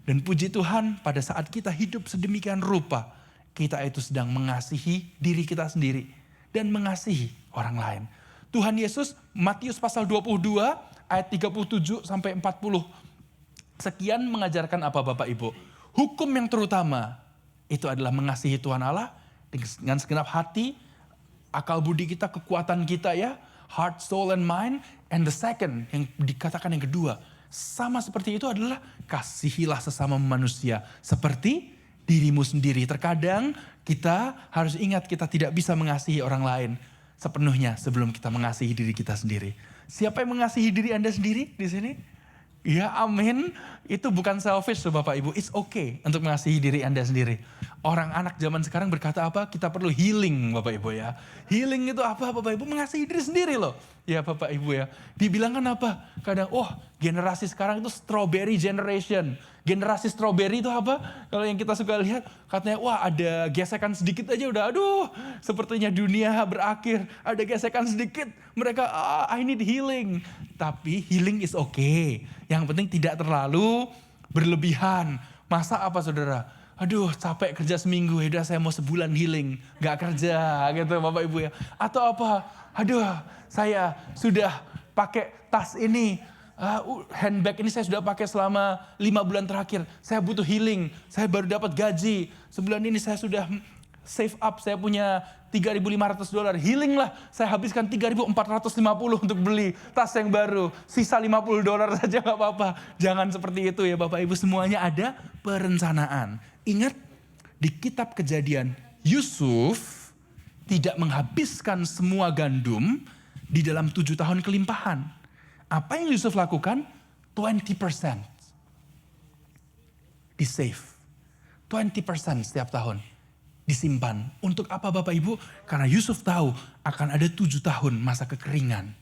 A: Dan puji Tuhan pada saat kita hidup sedemikian rupa. Kita itu sedang mengasihi diri kita sendiri. Dan mengasihi orang lain. Tuhan Yesus, Matius pasal 22 ayat 37 sampai 40. Sekian mengajarkan apa Bapak Ibu? Hukum yang terutama itu adalah mengasihi Tuhan Allah dengan segenap hati, akal budi kita, kekuatan kita ya, heart, soul, and mind. And the second yang dikatakan yang kedua, Sama seperti itu adalah kasihilah sesama manusia seperti dirimu sendiri. Terkadang kita harus ingat kita tidak bisa mengasihi orang lain sepenuhnya sebelum kita mengasihi diri kita sendiri. Siapa yang mengasihi diri Anda sendiri di sini? Ya amin, itu bukan selfish loh Bapak Ibu, it's okay untuk mengasihi diri Anda sendiri. Orang anak zaman sekarang berkata apa? Kita perlu healing Bapak Ibu ya. Healing itu apa Bapak Ibu? Mengasihi diri sendiri loh. Ya Bapak Ibu ya. Dibilangkan apa? Kadang, generasi sekarang itu strawberry generation. Generasi strawberry itu apa? Kalau yang kita suka lihat, katanya ada gesekan sedikit aja udah sepertinya dunia berakhir. Ada gesekan sedikit, mereka I need healing. Tapi healing is okay. Yang penting tidak terlalu berlebihan. Masa apa saudara? Capek kerja seminggu, udah saya mau sebulan healing. Gak kerja gitu Bapak Ibu ya. Atau apa? Saya sudah pakai tas ini. Handbag ini saya sudah pakai selama 5 bulan terakhir. Saya butuh healing. Saya baru dapat gaji. Sebulan ini saya sudah save up. Saya punya $3.500. Healing lah. Saya habiskan $3.450 untuk beli tas yang baru. Sisa $50 saja gak apa-apa. Jangan seperti itu ya Bapak Ibu. Semuanya ada perencanaan. Ingat di kitab Kejadian, Yusuf tidak menghabiskan semua gandum di dalam 7 tahun kelimpahan. Apa yang Yusuf lakukan? 20% di save. 20% setiap tahun disimpan. Untuk apa Bapak Ibu? Karena Yusuf tahu akan ada 7 tahun masa kekeringan.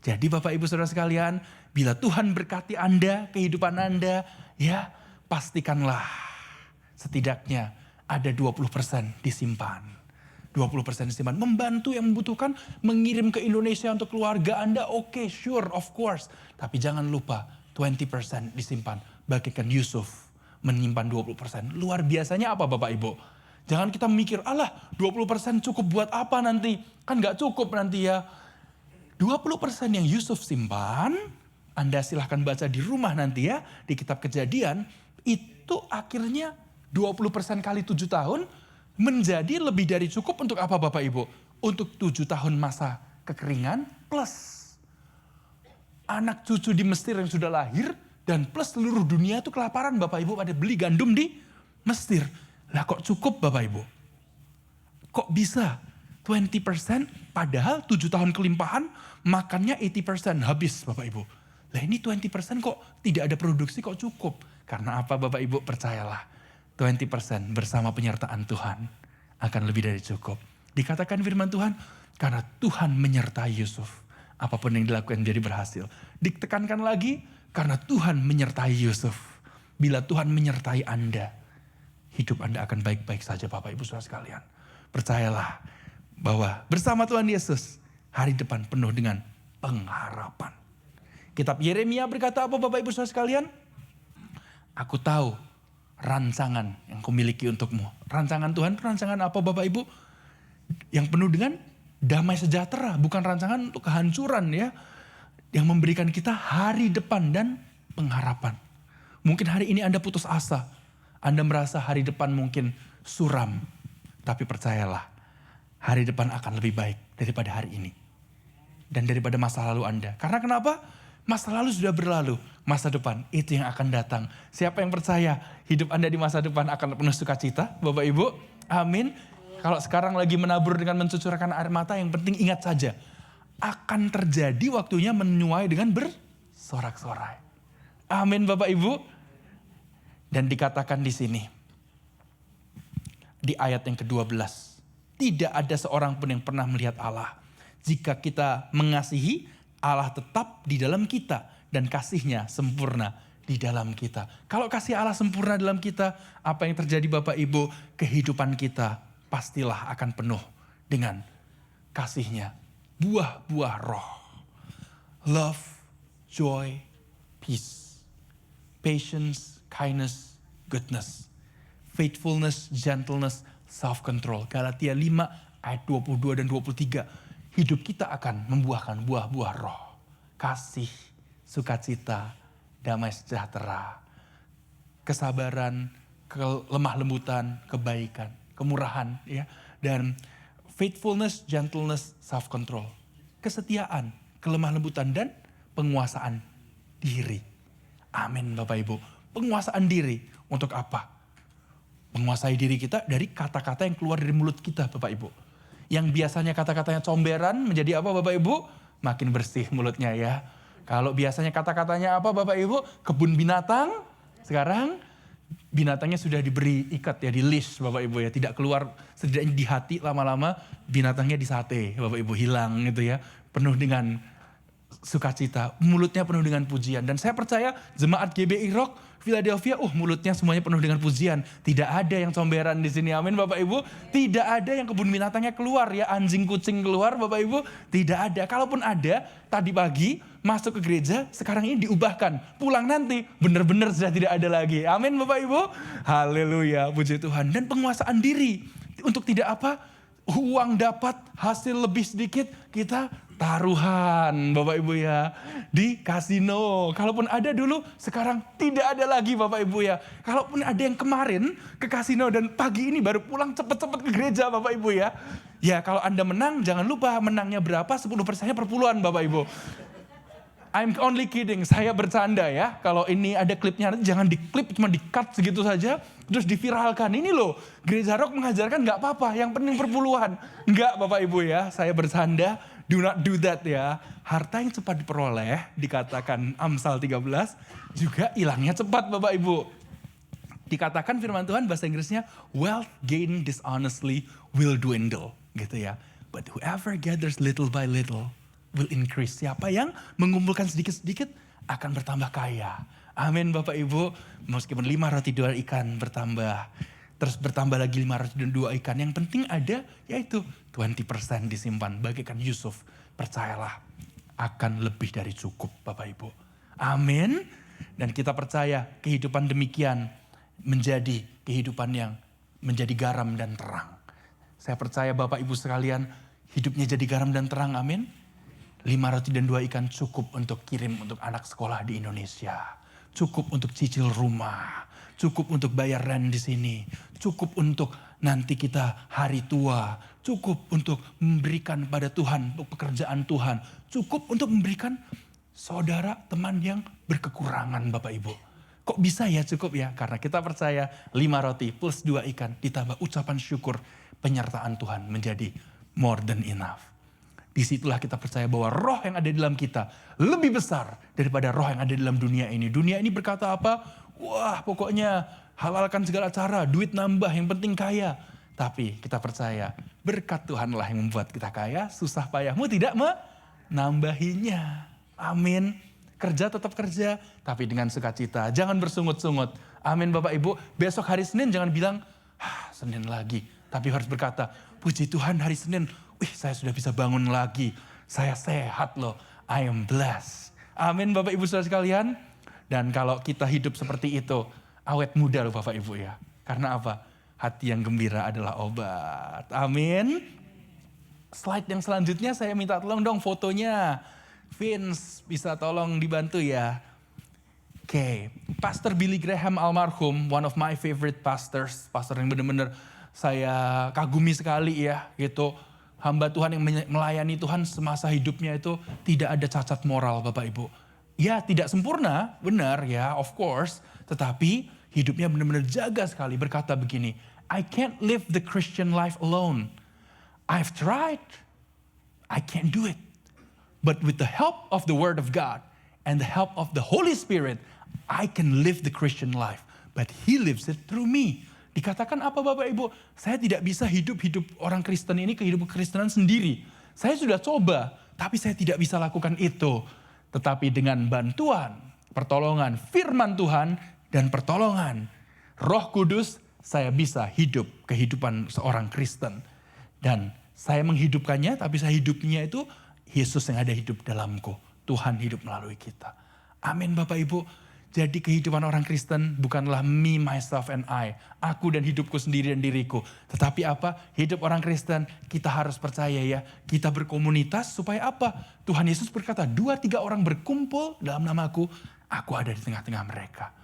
A: Jadi Bapak Ibu saudara sekalian, bila Tuhan berkati Anda, kehidupan Anda, ya pastikanlah setidaknya ada 20% disimpan. 20% disimpan. Membantu yang membutuhkan, mengirim ke Indonesia untuk keluarga Anda, oke, sure, of course. Tapi jangan lupa 20% disimpan. Bagikan Yusuf menyimpan 20%. Luar biasanya apa Bapak Ibu? Jangan kita mikir, 20% cukup buat apa nanti? Kan gak cukup nanti ya. 20% yang Yusuf simpan, Anda silahkan baca di rumah nanti ya, di kitab Kejadian, itu akhirnya 20% kali 7 tahun, menjadi lebih dari cukup untuk apa Bapak Ibu? Untuk 7 tahun masa kekeringan plus anak cucu di Mesir yang sudah lahir dan plus seluruh dunia itu kelaparan Bapak Ibu pada beli gandum di Mesir. Lah kok cukup Bapak Ibu? Kok bisa 20% padahal 7 tahun kelimpahan makannya 80% habis Bapak Ibu. Lah ini 20% kok tidak ada produksi kok cukup? Karena apa Bapak Ibu? Percayalah. 20% bersama penyertaan Tuhan akan lebih dari cukup. Dikatakan firman Tuhan, karena Tuhan menyertai Yusuf. Apapun yang dilakukan jadi berhasil. Ditekankan lagi, karena Tuhan menyertai Yusuf. Bila Tuhan menyertai Anda, hidup Anda akan baik-baik saja Bapak Ibu Saudara sekalian. Percayalah bahwa bersama Tuhan Yesus, hari depan penuh dengan pengharapan. Kitab Yeremia berkata apa Bapak Ibu Saudara sekalian? Aku tahu rancangan yang kumiliki untukmu. Rancangan Tuhan, rancangan apa Bapak Ibu? Yang penuh dengan damai sejahtera, bukan rancangan untuk kehancuran ya. Yang memberikan kita hari depan dan pengharapan. Mungkin hari ini Anda putus asa. Anda merasa hari depan mungkin suram. Tapi percayalah, hari depan akan lebih baik daripada hari ini. Dan daripada masa lalu Anda. Karena kenapa? Masa lalu sudah berlalu, masa depan itu yang akan datang. Siapa yang percaya hidup Anda di masa depan akan penuh sukacita? Bapak Ibu, amin. Kalau sekarang lagi menabur dengan mencucurkan air mata, yang penting ingat saja. Akan terjadi waktunya menuai dengan bersorak-sorai. Amin Bapak Ibu. Dan dikatakan di sini, di ayat yang ke-12. Tidak ada seorang pun yang pernah melihat Allah. Jika kita mengasihi, Allah tetap di dalam kita dan kasih-Nya sempurna di dalam kita. Kalau kasih Allah sempurna dalam kita, apa yang terjadi Bapak Ibu? Kehidupan kita pastilah akan penuh dengan kasih-Nya. Buah-buah roh. Love, joy, peace, patience, kindness, goodness, faithfulness, gentleness, self-control. Galatia 5 ayat 22 dan 23. Hidup kita akan membuahkan buah-buah roh. Kasih, sukacita, damai sejahtera, kesabaran, kelemah lembutan, kebaikan, kemurahan, ya, dan faithfulness, gentleness, self-control. Kesetiaan, kelemah lembutan, dan penguasaan diri. Amin Bapak Ibu. Penguasaan diri untuk apa? Menguasai diri kita dari kata-kata yang keluar dari mulut kita Bapak Ibu. Yang biasanya kata-katanya comberan menjadi apa Bapak Ibu? Makin bersih mulutnya ya. Kalau biasanya kata-katanya apa Bapak Ibu? Kebun binatang, sekarang binatangnya sudah diberi ikat ya, di leash Bapak Ibu ya. Tidak keluar, setidaknya di hati lama-lama binatangnya disate Bapak Ibu, hilang gitu ya. Penuh dengan sukacita, mulutnya penuh dengan pujian. Dan saya percaya jemaat GBI Rock Philadelphia, mulutnya semuanya penuh dengan pujian. Tidak ada yang comberan di sini, amin Bapak Ibu. Tidak ada yang kebun binatangnya keluar ya, anjing kucing keluar Bapak Ibu. Tidak ada, kalaupun ada, tadi pagi masuk ke gereja, sekarang ini diubahkan. Pulang nanti, benar-benar sudah tidak ada lagi. Amin Bapak Ibu. Haleluya, puji Tuhan. Dan penguasaan diri, untuk tidak apa, uang dapat, hasil lebih sedikit, kita taruhan Bapak Ibu ya, di kasino. Kalaupun ada dulu, sekarang tidak ada lagi Bapak Ibu ya. Kalaupun ada yang kemarin ke kasino dan pagi ini baru pulang cepet-cepet ke gereja Bapak Ibu ya. Ya kalau Anda menang, jangan lupa menangnya berapa, 10%-nya perpuluhan Bapak Ibu. I'm only kidding, saya bercanda ya. Kalau ini ada klipnya, jangan diklip, cuma di-cut segitu saja, terus diviralkan. Ini loh, Gereja Rock mengajarkan nggak apa-apa, yang penting perpuluhan. Nggak Bapak Ibu ya, saya bercanda, do not do that ya. Harta yang cepat diperoleh, dikatakan Amsal 13, juga hilangnya cepat Bapak Ibu. Dikatakan firman Tuhan bahasa Inggrisnya, wealth gained dishonestly will dwindle, gitu ya. But whoever gathers little by little will increase. Siapa yang mengumpulkan sedikit-sedikit akan bertambah kaya. Amin Bapak Ibu. Meskipun 5 roti 2 ikan bertambah. Terus bertambah lagi 5 roti dan 2 ikan. Yang penting ada yaitu 20% disimpan. Bagaikan Yusuf. Percayalah akan lebih dari cukup Bapak Ibu. Amin. Dan kita percaya kehidupan demikian menjadi kehidupan yang menjadi garam dan terang. Saya percaya Bapak Ibu sekalian hidupnya jadi garam dan terang. Amin. 5 roti dan 2 ikan cukup untuk kirim untuk anak sekolah di Indonesia. Cukup untuk cicil rumah. Cukup untuk bayar rent di sini. Cukup untuk nanti kita hari tua. Cukup untuk memberikan pada Tuhan, untuk pekerjaan Tuhan. Cukup untuk memberikan saudara, teman yang berkekurangan Bapak Ibu. Kok bisa ya cukup ya? Karena kita percaya 5 roti plus 2 ikan ditambah ucapan syukur. Penyertaan Tuhan menjadi more than enough. Disitulah kita percaya bahwa roh yang ada di dalam kita lebih besar daripada roh yang ada di dalam dunia ini. Dunia ini berkata apa? Wah pokoknya halalkan segala cara, duit nambah, yang penting kaya. Tapi kita percaya berkat Tuhanlah yang membuat kita kaya, susah payahmu tidak menambahinya. Amin. Kerja tetap kerja, tapi dengan sukacita. Jangan bersungut-sungut. Amin Bapak Ibu. Besok hari Senin jangan bilang, Senin lagi. Tapi harus berkata, puji Tuhan hari Senin. Wih saya sudah bisa bangun lagi. Saya sehat loh. I am blessed. Amin Bapak Ibu saudara sekalian. Dan kalau kita hidup seperti itu. Awet muda loh Bapak Ibu ya. Karena apa? Hati yang gembira adalah obat. Amin. Slide yang selanjutnya saya minta tolong dong fotonya. Vince bisa tolong dibantu ya. Oke. Pastor Billy Graham almarhum. One of my favorite pastors. Pastor yang benar-benar saya kagumi sekali ya gitu. Hamba Tuhan yang melayani Tuhan semasa hidupnya itu tidak ada cacat moral Bapak Ibu. Ya tidak sempurna, benar ya of course. Tetapi hidupnya benar-benar jaga sekali berkata begini. I can't live the Christian life alone. I've tried. I can't do it. But with the help of the Word of God and the help of the Holy Spirit, I can live the Christian life. But He lives it through me. Dikatakan apa Bapak Ibu? Saya tidak bisa hidup orang Kristen ini kehidupan kekristenan sendiri. Saya sudah coba, tapi saya tidak bisa lakukan itu. Tetapi dengan bantuan, pertolongan firman Tuhan dan pertolongan Roh Kudus, saya bisa hidup kehidupan seorang Kristen. Dan saya menghidupkannya, tapi saya hidupnya itu Yesus yang ada hidup dalamku. Tuhan hidup melalui kita. Amin Bapak Ibu. Jadi kehidupan orang Kristen bukanlah me, myself, and I. Aku dan hidupku sendiri dan diriku. Tetapi apa? Hidup orang Kristen kita harus percaya ya. Kita berkomunitas supaya apa? Tuhan Yesus berkata 2-3 orang berkumpul dalam namaku. Aku ada di tengah-tengah mereka.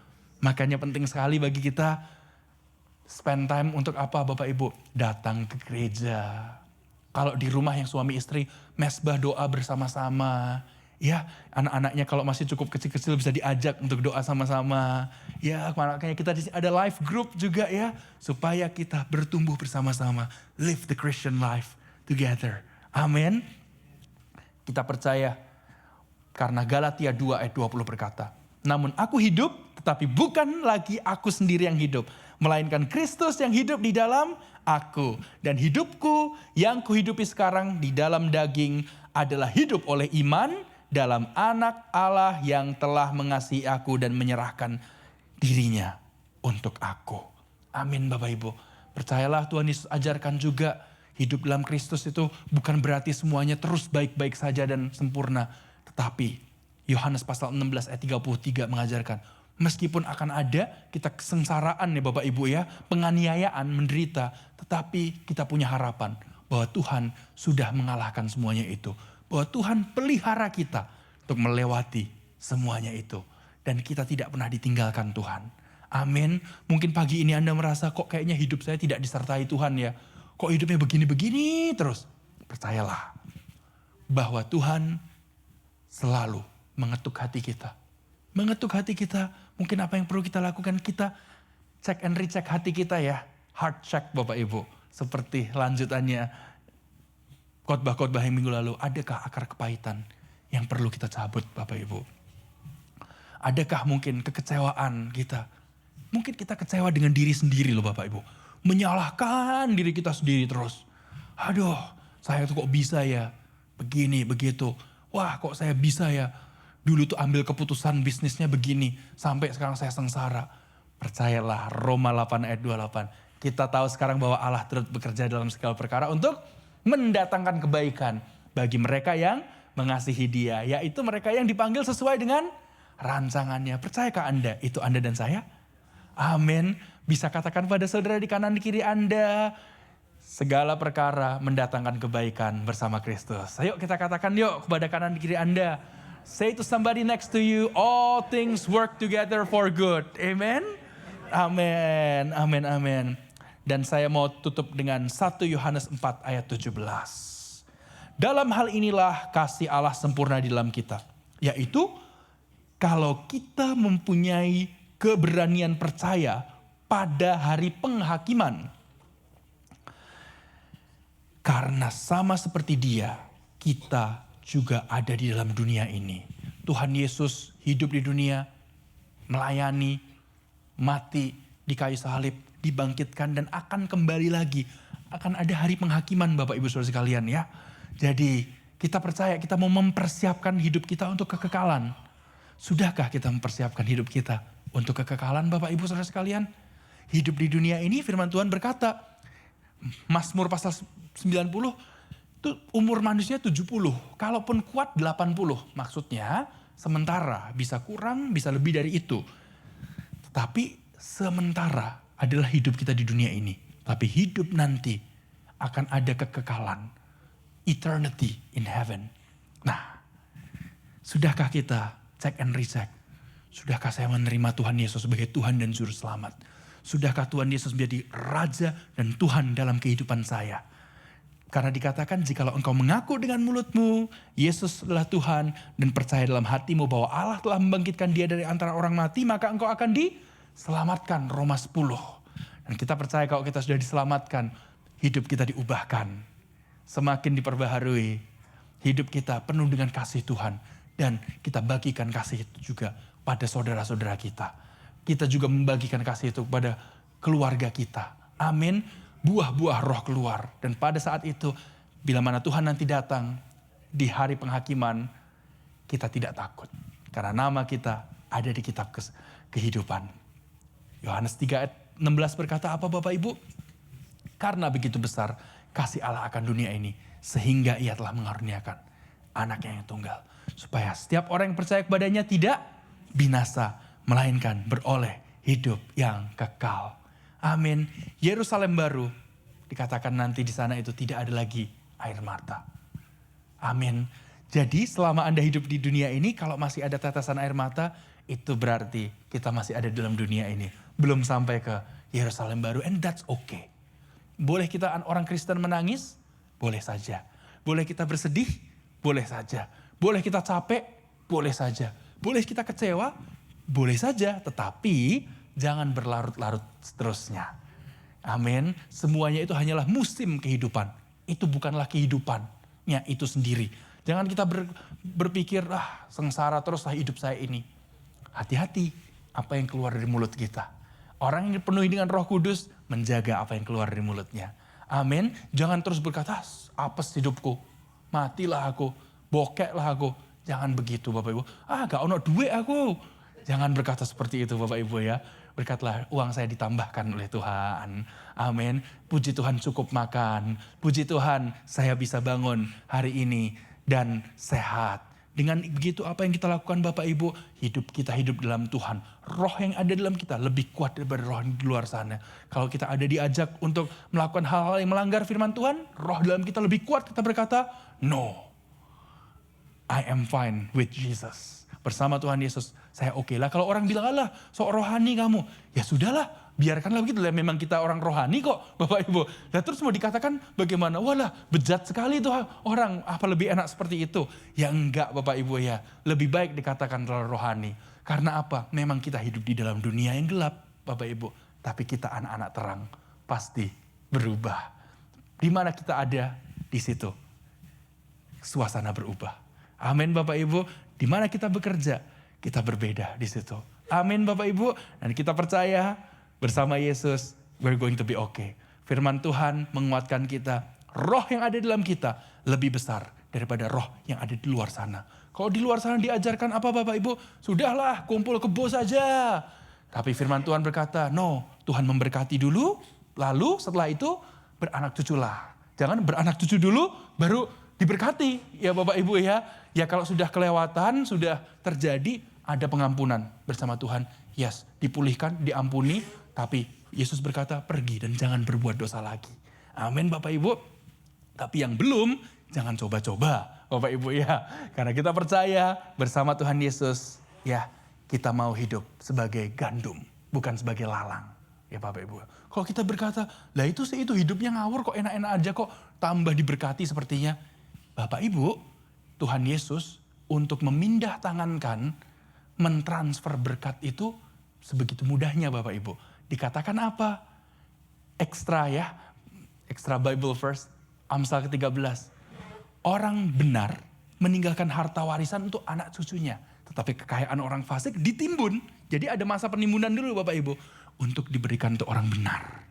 A: Makanya penting sekali bagi kita spend time untuk apa Bapak Ibu? Datang ke gereja. Kalau di rumah yang suami istri, mesbah doa bersama-sama. Ya, anak-anaknya kalau masih cukup kecil-kecil bisa diajak untuk doa sama-sama. Ya, makanya kita di sini ada life group juga ya. Supaya kita bertumbuh bersama-sama. Live the Christian life together. Amin. Kita percaya karena Galatia 2 ayat 20 berkata, namun aku hidup tetapi bukan lagi aku sendiri yang hidup. Melainkan Kristus yang hidup di dalam aku. Dan hidupku yang kuhidupi sekarang di dalam daging adalah hidup oleh iman dalam anak Allah yang telah mengasihi aku dan menyerahkan dirinya untuk aku. Amin Bapak Ibu. Percayalah Tuhan Yesus ajarkan juga hidup dalam Kristus itu bukan berarti semuanya terus baik-baik saja dan sempurna. Tetapi Yohanes pasal 16 ayat 33 mengajarkan meskipun akan ada kita kesengsaraan ya Bapak Ibu ya, penganiayaan, menderita, tetapi kita punya harapan bahwa Tuhan sudah mengalahkan semuanya itu. Bahwa Tuhan pelihara kita untuk melewati semuanya itu. Dan kita tidak pernah ditinggalkan Tuhan. Amin. Mungkin pagi ini Anda merasa kok kayaknya hidup saya tidak disertai Tuhan ya. Kok hidupnya begini-begini terus. Percayalah bahwa Tuhan selalu mengetuk hati kita. Mengetuk hati kita, mungkin apa yang perlu kita lakukan, kita cek and recheck hati kita ya. Heart check Bapak Ibu. Seperti lanjutannya khotbah-khotbah yang minggu lalu, adakah akar kepahitan yang perlu kita cabut Bapak Ibu? Adakah mungkin kekecewaan kita? Mungkin kita kecewa dengan diri sendiri loh Bapak Ibu. Menyalahkan diri kita sendiri terus. Aduh, saya tuh kok bisa ya begini, begitu. Wah kok saya bisa ya. Dulu tuh ambil keputusan bisnisnya begini. Sampai sekarang saya sengsara. Percayalah Roma 8 ayat 28. Kita tahu sekarang bahwa Allah turut bekerja dalam segala perkara untuk mendatangkan kebaikan bagi mereka yang mengasihi Dia, yaitu mereka yang dipanggil sesuai dengan rancangannya. Percayakah Anda? Itu Anda dan saya? Amin. Bisa katakan pada saudara di kanan di kiri Anda, segala perkara mendatangkan kebaikan bersama Kristus. Ayo kita katakan yuk kepada kanan di kiri Anda. Say to somebody next to you, all things work together for good. Amen. Amin. Amin. Amin. Dan saya mau tutup dengan 1 Yohanes 4 ayat 17. Dalam hal inilah kasih Allah sempurna di dalam kita. Yaitu kalau kita mempunyai keberanian percaya pada hari penghakiman. Karena sama seperti Dia, kita juga ada di dalam dunia ini. Tuhan Yesus hidup di dunia, melayani, mati di kayu salib, dibangkitkan dan akan kembali lagi. Akan ada hari penghakiman Bapak Ibu Saudara sekalian ya. Jadi kita percaya kita mau mempersiapkan hidup kita untuk kekekalan. Sudahkah kita mempersiapkan hidup kita untuk kekekalan Bapak Ibu Saudara sekalian? Hidup di dunia ini firman Tuhan berkata, Mazmur pasal 90, itu umur manusia 70. Kalaupun kuat 80. Maksudnya sementara, bisa kurang, bisa lebih dari itu. Tetapi sementara adalah hidup kita di dunia ini. Tapi hidup nanti akan ada kekekalan. Eternity in heaven. Nah, sudahkah kita check and recheck? Sudahkah saya menerima Tuhan Yesus sebagai Tuhan dan Juru Selamat? Sudahkah Tuhan Yesus menjadi Raja dan Tuhan dalam kehidupan saya? Karena dikatakan jikalau engkau mengaku dengan mulutmu, Yesus adalah Tuhan, dan percaya dalam hatimu bahwa Allah telah membangkitkan Dia dari antara orang mati, maka engkau akan diselamatkan. Roma 10. Dan kita percaya kalau kita sudah diselamatkan, hidup kita diubahkan. Semakin diperbaharui. Hidup kita penuh dengan kasih Tuhan. Dan kita bagikan kasih itu juga pada saudara-saudara kita. Kita juga membagikan kasih itu kepada keluarga kita. Amin. Buah-buah roh keluar. Dan pada saat itu, bila mana Tuhan nanti datang di hari penghakiman, kita tidak takut. Karena nama kita ada di kitab kehidupan. Yohanes 3 ayat 16 berkata apa Bapak Ibu? Karena begitu besar kasih Allah akan dunia ini, sehingga Ia telah mengaruniakan anaknya yang tunggal. Supaya setiap orang yang percaya kepadanya tidak binasa, melainkan beroleh hidup yang kekal. Amin. Yerusalem baru, dikatakan nanti di sana itu tidak ada lagi air mata. Amin. Jadi selama Anda hidup di dunia ini, kalau masih ada tetesan air mata, itu berarti kita masih ada dalam dunia ini. Belum sampai ke Yerusalem baru, and that's okay. Boleh kita orang Kristen menangis? Boleh saja. Boleh kita bersedih? Boleh saja. Boleh kita capek, boleh saja. Boleh kita kecewa, boleh saja. Tetapi jangan berlarut-larut seterusnya. Amin. Semuanya itu hanyalah musim kehidupan. Itu bukanlah kehidupannya itu sendiri. Jangan kita berpikir, sengsara teruslah hidup saya ini. Hati-hati apa yang keluar dari mulut kita. Orang yang dipenuhi dengan Roh Kudus menjaga apa yang keluar dari mulutnya. Amin. Jangan terus berkata, apes hidupku, matilah aku, bokeklah aku. Jangan begitu Bapak Ibu. Gak ono duit aku. Jangan berkata seperti itu Bapak Ibu ya. Berkatlah, uang saya ditambahkan oleh Tuhan. Amin. Puji Tuhan cukup makan. Puji Tuhan saya bisa bangun hari ini dan sehat. Dengan begitu apa yang kita lakukan Bapak Ibu, hidup kita hidup dalam Tuhan. Roh yang ada dalam kita lebih kuat daripada roh di luar sana. Kalau kita ada diajak untuk melakukan hal-hal yang melanggar firman Tuhan, roh dalam kita lebih kuat, kita berkata, no, I am fine with Jesus. Bersama Tuhan Yesus, saya oke lah. Kalau orang bilang, alah sok rohani kamu. Ya sudahlah, biarkanlah begitu. Memang kita orang rohani kok Bapak Ibu. Dan terus mau dikatakan bagaimana? Walah bejat sekali tuh orang. Apa lebih enak seperti itu? Ya enggak Bapak Ibu ya. Lebih baik dikatakan rohani. Karena apa? Memang kita hidup di dalam dunia yang gelap Bapak Ibu. Tapi kita anak-anak terang. Pasti berubah. Di mana kita ada, di situ suasana berubah. Amin Bapak Ibu. Di mana kita bekerja, kita berbeda di situ. Amin Bapak Ibu. Dan kita percaya bersama Yesus, we're going to be okay. Firman Tuhan menguatkan kita. Roh yang ada dalam kita lebih besar daripada roh yang ada di luar sana. Kalau di luar sana diajarkan apa Bapak Ibu? Sudahlah kumpul kebo saja. Tapi firman Tuhan berkata, no, Tuhan memberkati dulu, lalu setelah itu beranak cuculah. Jangan beranak cucu dulu, baru diberkati ya Bapak Ibu ya. Ya kalau sudah kelewatan, sudah terjadi, ada pengampunan bersama Tuhan. Yes, dipulihkan, diampuni. Tapi Yesus berkata pergi dan jangan berbuat dosa lagi. Amin Bapak Ibu. Tapi yang belum, jangan coba-coba Bapak Ibu ya. Karena kita percaya bersama Tuhan Yesus, ya kita mau hidup sebagai gandum, bukan sebagai lalang. Ya Bapak Ibu. Kalau kita berkata, lah itu sih itu hidupnya ngawur kok enak-enak aja kok. Tambah diberkati sepertinya. Bapak Ibu, Tuhan Yesus untuk memindah tangankan, mentransfer berkat itu sebegitu mudahnya Bapak Ibu. Dikatakan apa? Ekstra ya, ekstra Bible verse, Amsal ke-13. Orang benar meninggalkan harta warisan untuk anak cucunya. Tetapi kekayaan orang fasik ditimbun. Jadi ada masa penimbunan dulu Bapak Ibu. Untuk diberikan untuk orang benar.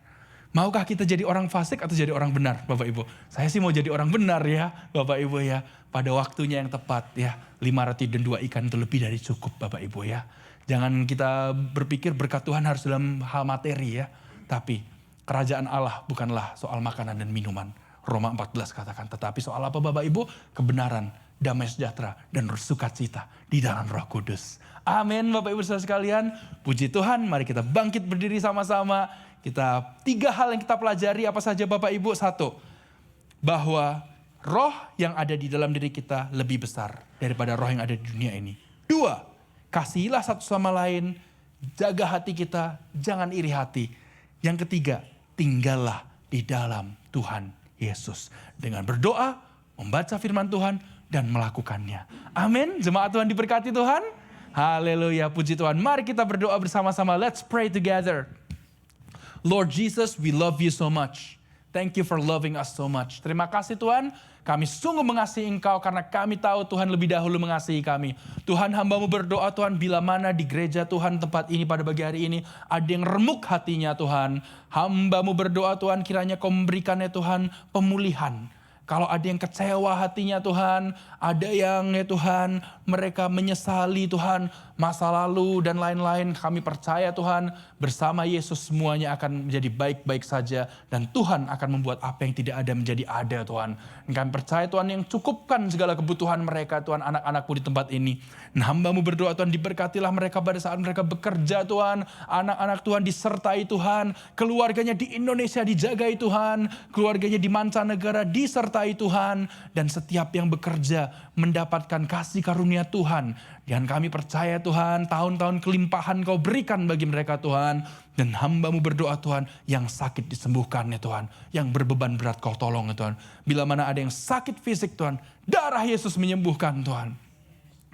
A: Maukah kita jadi orang fasik atau jadi orang benar Bapak Ibu? Saya sih mau jadi orang benar ya Bapak Ibu ya. Pada waktunya yang tepat ya. 5 roti dan 2 ikan itu lebih dari cukup Bapak Ibu ya. Jangan kita berpikir berkat Tuhan harus dalam hal materi ya. Tapi kerajaan Allah bukanlah soal makanan dan minuman. Roma 14 katakan. Tetapi soal apa Bapak Ibu? Kebenaran, damai sejahtera, dan sukacita di dalam Roh Kudus. Amin Bapak Ibu saudara sekalian. Puji Tuhan, mari kita bangkit berdiri sama-sama. Kita 3 hal yang kita pelajari apa saja Bapak Ibu. 1, bahwa roh yang ada di dalam diri kita lebih besar daripada roh yang ada di dunia ini. 2, kasihilah satu sama lain, jaga hati kita, jangan iri hati. Yang 3, tinggallah di dalam Tuhan Yesus. Dengan berdoa, membaca firman Tuhan, dan melakukannya. Amin. Jemaat Tuhan diberkati Tuhan. Haleluya, puji Tuhan. Mari kita berdoa bersama-sama. Let's pray together. Lord Jesus, we love you so much. Thank you for loving us so much. Terima kasih Tuhan, kami sungguh mengasihi Engkau karena kami tahu Tuhan lebih dahulu mengasihi kami. Tuhan, hamba-Mu berdoa Tuhan, bila mana di gereja Tuhan tempat ini pada pagi hari ini ada yang remuk hatinya Tuhan. Hamba-Mu berdoa Tuhan, kiranya Kau memberikannya Tuhan pemulihan. Kalau ada yang kecewa hatinya Tuhan, ada yang ya Tuhan, mereka menyesali Tuhan, masa lalu dan lain-lain. Kami percaya Tuhan, bersama Yesus semuanya akan menjadi baik-baik saja. Dan Tuhan akan membuat apa yang tidak ada menjadi ada Tuhan. Dan kami percaya Tuhan yang cukupkan segala kebutuhan mereka Tuhan, anak-anak-Mu di tempat ini. Dan hamba-Mu berdoa Tuhan, diberkatilah mereka pada saat mereka bekerja Tuhan. Anak-anak Tuhan disertai Tuhan, keluarganya di Indonesia dijagai Tuhan, keluarganya di mancanegara disertai Tuhan, dan setiap yang bekerja mendapatkan kasih karunia Tuhan Dan kami percaya Tuhan, tahun-tahun kelimpahan Kau berikan bagi mereka Tuhan. Dan hamba-Mu berdoa Tuhan, yang sakit disembuhkan ya Tuhan. Yang berbeban berat Kau tolong ya Tuhan. Bila mana ada yang sakit fisik Tuhan, darah Yesus menyembuhkan Tuhan.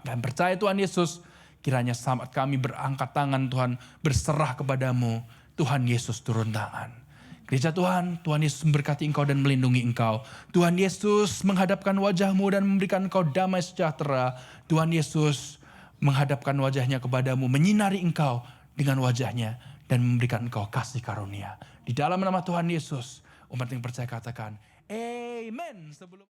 A: Dan percaya Tuhan Yesus, kiranya saat kami berangkat tangan Tuhan, berserah kepadamu, Tuhan Yesus turun tangan. Gereja Tuhan, Tuhan Yesus memberkati engkau dan melindungi engkau. Tuhan Yesus menghadapkan wajah-Mu dan memberikan engkau damai sejahtera. Tuhan Yesus menghadapkan wajahnya kepadamu, menyinari engkau dengan wajahnya, dan memberikan engkau kasih karunia. Di dalam nama Tuhan Yesus, umat yang percaya katakan, Amen. Sebelum